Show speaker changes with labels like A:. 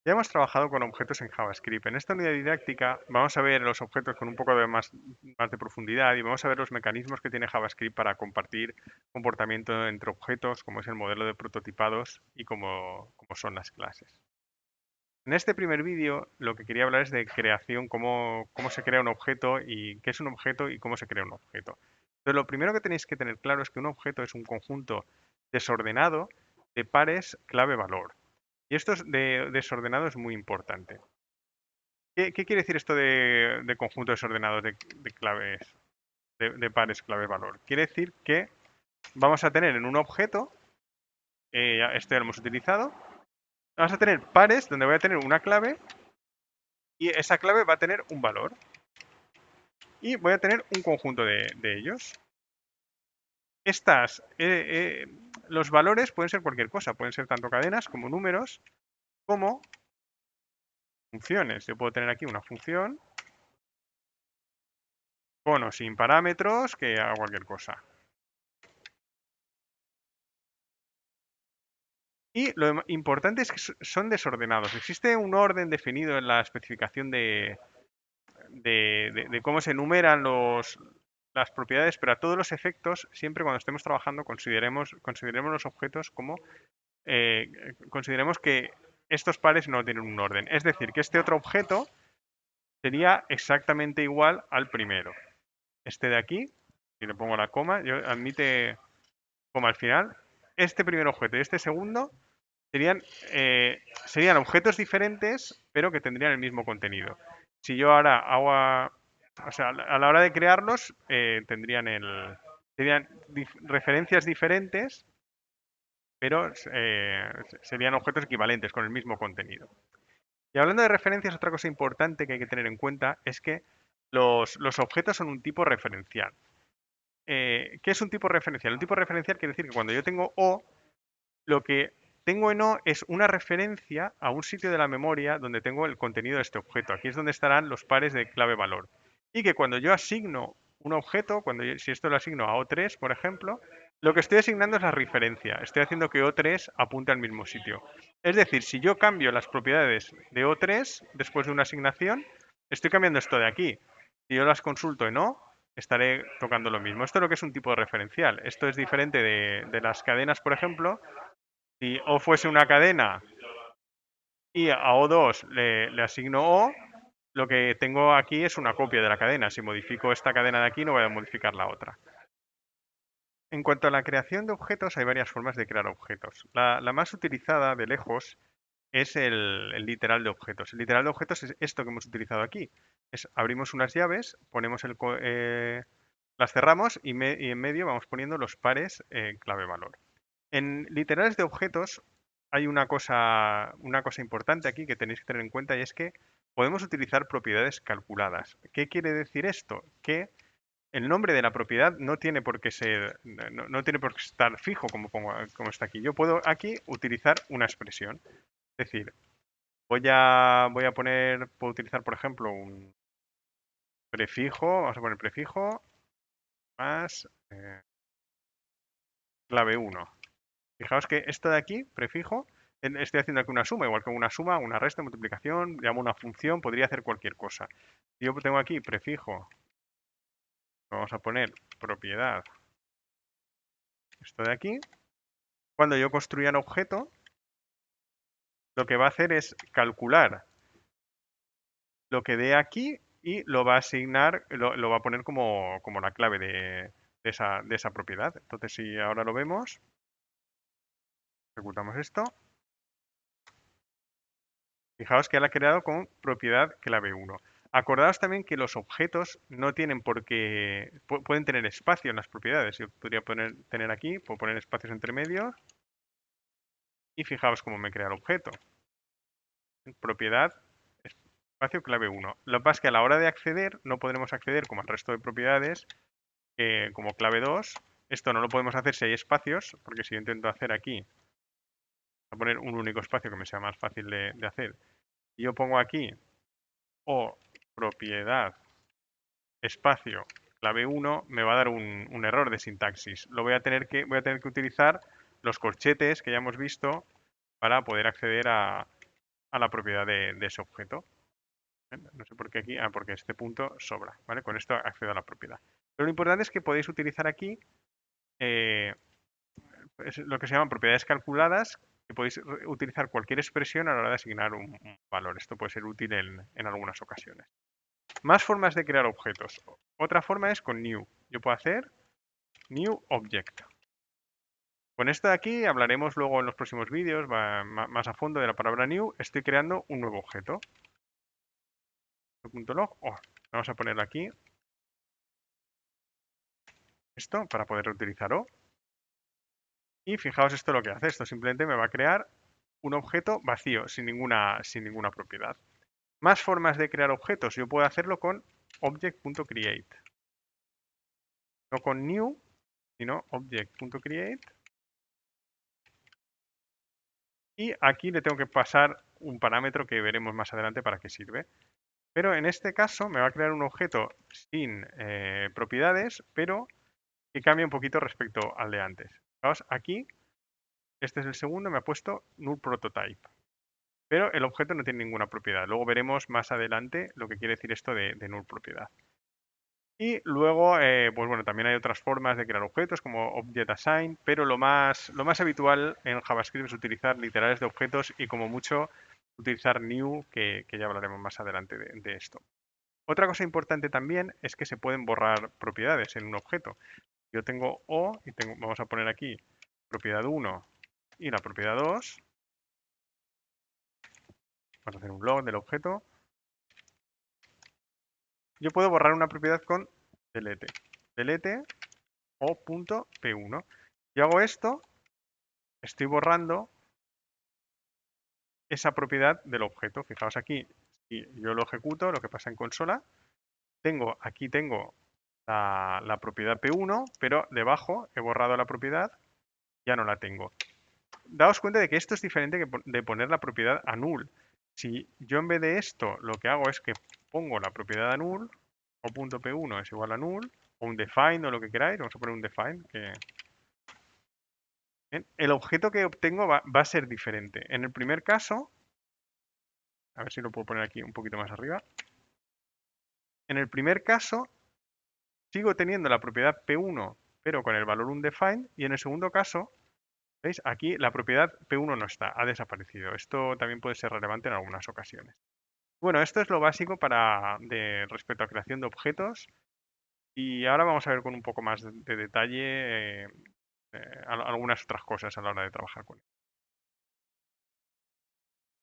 A: Ya hemos trabajado con objetos en JavaScript. En esta unidad didáctica vamos a ver los objetos con un poco más de profundidad y vamos a ver los mecanismos que tiene JavaScript para compartir comportamiento entre objetos, como es el modelo de prototipados y como son las clases. En este primer vídeo lo que quería hablar es de creación, cómo se crea un objeto y qué es un objeto y cómo se crea un objeto. Entonces, lo primero que tenéis que tener claro es que un objeto es un conjunto desordenado de pares clave-valor. Y esto de desordenado es muy importante. ¿Qué quiere decir esto de conjunto desordenado de claves, de pares clave-valor? Quiere decir que vamos a tener en un objeto, ya esto ya lo hemos utilizado, vamos a tener pares donde voy a tener una clave y esa clave va a tener un valor. Y voy a tener un conjunto de ellos. Los valores pueden ser cualquier cosa, pueden ser tanto cadenas como números, como funciones. Yo puedo tener aquí una función con o sin parámetros que haga cualquier cosa. Y lo importante es que son desordenados. Existe un orden definido en la especificación de cómo se enumeran las propiedades, pero a todos los efectos, siempre cuando estemos trabajando, consideremos los objetos como eh, consideremos que estos pares no tienen un orden. Es decir, que este otro objeto sería exactamente igual al primero. Este de aquí, si le pongo la coma, admite coma al final. Este primer objeto y este segundo serían, serían objetos diferentes, pero que tendrían el mismo contenido. Si yo ahora o sea, a la hora de crearlos, serían referencias diferentes, pero serían objetos equivalentes con el mismo contenido. Y hablando de referencias, otra cosa importante que hay que tener en cuenta es que los objetos son un tipo referencial. ¿Qué es un tipo referencial? Un tipo referencial quiere decir que cuando yo tengo O, lo que tengo en O es una referencia a un sitio de la memoria donde tengo el contenido de este objeto. Aquí es donde estarán los pares de clave-valor. Y que cuando yo asigno un objeto, si esto lo asigno a O3, por ejemplo, lo que estoy asignando es la referencia. Estoy haciendo que O3 apunte al mismo sitio. Es decir, si yo cambio las propiedades de O3 después de una asignación, estoy cambiando esto de aquí. Si yo las consulto en O, estaré tocando lo mismo. Esto es lo que es un tipo de referencial. Esto es diferente de las cadenas, por ejemplo. Si O fuese una cadena y a O2 le asigno O, lo que tengo aquí es una copia de la cadena. Si modifico esta cadena de aquí, no voy a modificar la otra. En cuanto a la creación de objetos, hay varias formas de crear objetos. La más utilizada de lejos es el literal de objetos. El literal de objetos es esto que hemos utilizado aquí. Abrimos unas llaves, las cerramos y en medio vamos poniendo los pares clave-valor. En literales de objetos hay una cosa importante aquí que tenéis que tener en cuenta y es que podemos utilizar propiedades calculadas. ¿Qué quiere decir esto? Que el nombre de la propiedad no tiene por qué no tiene por qué estar fijo como está aquí. Yo puedo aquí utilizar una expresión. Es decir, puedo utilizar, por ejemplo, un prefijo, vamos a poner prefijo más clave 1. Fijaos que esto de aquí, prefijo, estoy haciendo aquí una suma, igual que una suma, una resta, multiplicación, llamo una función, podría hacer cualquier cosa. Yo tengo aquí prefijo, vamos a poner propiedad, esto de aquí. Cuando yo construya un objeto, lo que va a hacer es calcular lo que dé aquí y lo va a asignar, lo va a poner como la clave de esa propiedad. Entonces, si ahora lo vemos, ejecutamos esto. Fijaos que ya la ha creado con propiedad clave 1. Acordaos también que los objetos no tienen por qué, pueden tener espacio en las propiedades. Yo podría tener aquí, puedo poner espacios entre medios y fijaos cómo me crea el objeto. Propiedad, espacio clave 1. Lo que pasa es que a la hora de acceder no podremos acceder como al resto de propiedades, como clave 2. Esto no lo podemos hacer si hay espacios, porque si yo intento hacer aquí, voy a poner un único espacio que me sea más fácil de hacer. Y yo pongo aquí o propiedad espacio clave 1 me va a dar un error de sintaxis. Voy a tener que utilizar los corchetes que ya hemos visto para poder acceder a la propiedad de ese objeto. No sé por qué aquí, porque este punto sobra, ¿vale? Con esto accedo a la propiedad. Pero lo importante es que podéis utilizar aquí eh, es lo que se llaman propiedades calculadas, que podéis utilizar cualquier expresión a la hora de asignar un valor. Esto puede ser útil en algunas ocasiones. Más formas de crear objetos. Otra forma es con new. Yo puedo hacer new object. Con esto de aquí hablaremos luego en los próximos vídeos más a fondo de la palabra new. Estoy creando un nuevo objeto. .log. Vamos a ponerlo aquí. Esto para poder reutilizarlo. Y fijaos esto lo que hace. Esto simplemente me va a crear un objeto vacío, sin ninguna propiedad. Más formas de crear objetos. Yo puedo hacerlo con object.create. No con new, sino object.create. Y aquí le tengo que pasar un parámetro que veremos más adelante para qué sirve. Pero en este caso me va a crear un objeto sin propiedades, pero que cambia un poquito respecto al de antes. Fijaos, aquí, este es el segundo, me ha puesto null prototype. Pero el objeto no tiene ninguna propiedad. Luego veremos más adelante lo que quiere decir esto de null propiedad. Y luego, pues bueno, también hay otras formas de crear objetos como Object Assign, pero lo más habitual en JavaScript es utilizar literales de objetos y como mucho utilizar new, que ya hablaremos más adelante de esto. Otra cosa importante también es que se pueden borrar propiedades en un objeto. Yo tengo O y vamos a poner aquí propiedad 1 y la propiedad 2. Vamos a hacer un log del objeto. Yo puedo borrar una propiedad con delete. Delete o.p1. Yo hago esto, estoy borrando esa propiedad del objeto. Fijaos aquí, si yo lo ejecuto, lo que pasa en consola, aquí tengo la propiedad P1, pero debajo he borrado la propiedad, ya no la tengo. Daos cuenta de que esto es diferente de poner la propiedad a null. Si yo en vez de esto lo que hago es que pongo la propiedad a null, o punto P1 es igual a null, o un define o lo que queráis, vamos a poner un define, bien, el objeto que obtengo va a ser diferente. En el primer caso, a ver si lo puedo poner aquí un poquito más arriba. En el primer caso, sigo teniendo la propiedad P1, pero con el valor undefined, y en el segundo caso, ¿veis? Aquí la propiedad P1 no está, ha desaparecido. Esto también puede ser relevante en algunas ocasiones. Bueno, esto es lo básico respecto a creación de objetos, y ahora vamos a ver con un poco más de detalle algunas otras cosas a la hora de trabajar con él.